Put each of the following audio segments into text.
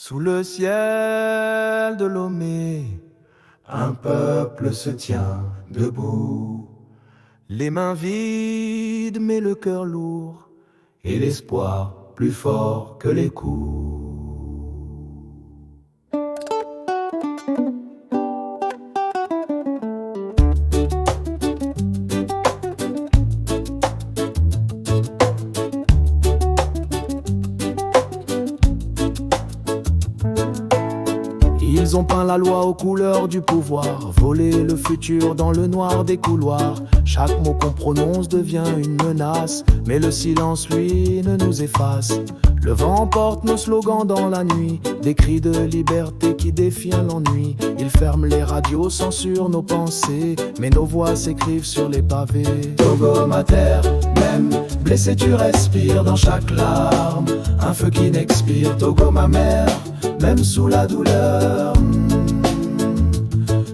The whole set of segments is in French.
Sous le ciel de Lomé, un peuple se tient debout, les mains vides mais le cœur lourd, et l'espoir plus fort que les coups. Ils ont peint la loi aux couleurs du pouvoir, volé le futur dans le noir des couloirs. Chaque mot qu'on prononce devient une menace, mais le silence, lui, ne nous efface. Le vent emporte nos slogans dans la nuit, des cris de liberté qui défient l'ennui. Ils ferment les radios, censurent nos pensées, mais nos voix s'écrivent sur les pavés. Togo ma terre, même blessé tu respires dans chaque larme, un feu qui n'expire. Togo ma mère, même sous la douleur,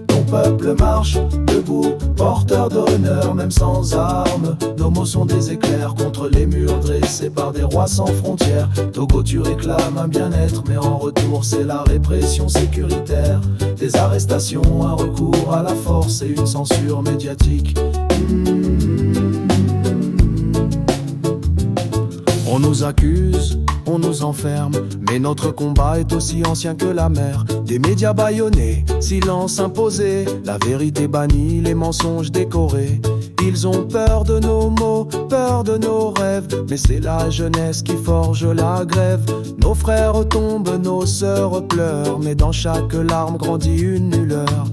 ton peuple marche debout, porteur d'honneur, même sans armes. Nos mots sont des éclairs contre les murs dressés par des rois sans frontières. Togo, tu réclames un bien-être, mais en retour c'est la répression sécuritaire. Des arrestations, un recours à la force et une censure médiatique. On nous accuse, on nous enferme, mais notre combat est aussi ancien que la mer. Des médias bâillonnés, silence imposé, la vérité bannie, les mensonges décorés. Ils ont peur de nos mots, peur de nos rêves, mais c'est la jeunesse qui forge la grève. Nos frères tombent, nos sœurs pleurent, mais dans chaque larme grandit une lueur.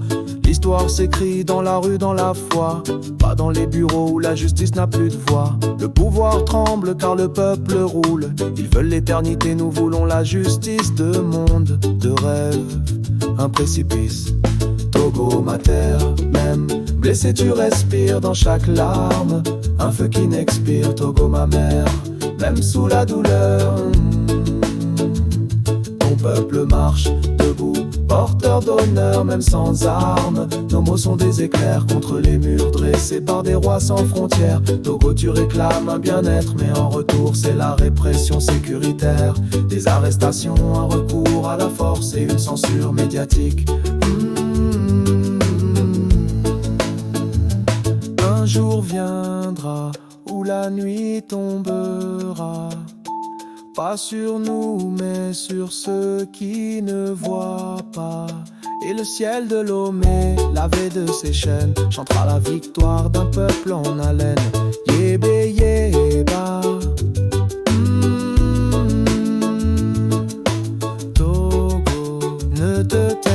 L'histoire s'écrit dans la rue, dans la foi, pas dans les bureaux où la justice n'a plus de voix. Le pouvoir tremble car le peuple roule, ils veulent l'éternité, nous voulons la justice. De monde, de rêve, un précipice. Togo ma terre, même blessé tu respires dans chaque larme, un feu qui n'expire. Togo ma mère, même sous la douleur, ton peuple marche debout, porteur d'honneur, même sans armes. Nos mots sont des éclairs contre les murs dressés par des rois sans frontières. Togo, tu réclames un bien-être, mais en retour c'est la répression sécuritaire. Des arrestations, un recours à la force et une censure médiatique. Un jour viendra où la nuit tombera, pas sur nous mais sur ceux qui ne voient pas. Et le ciel de Lomé, lavé de ses chaînes, chantera la victoire d'un peuple en haleine. Yébé yéba, Togo, ne te tais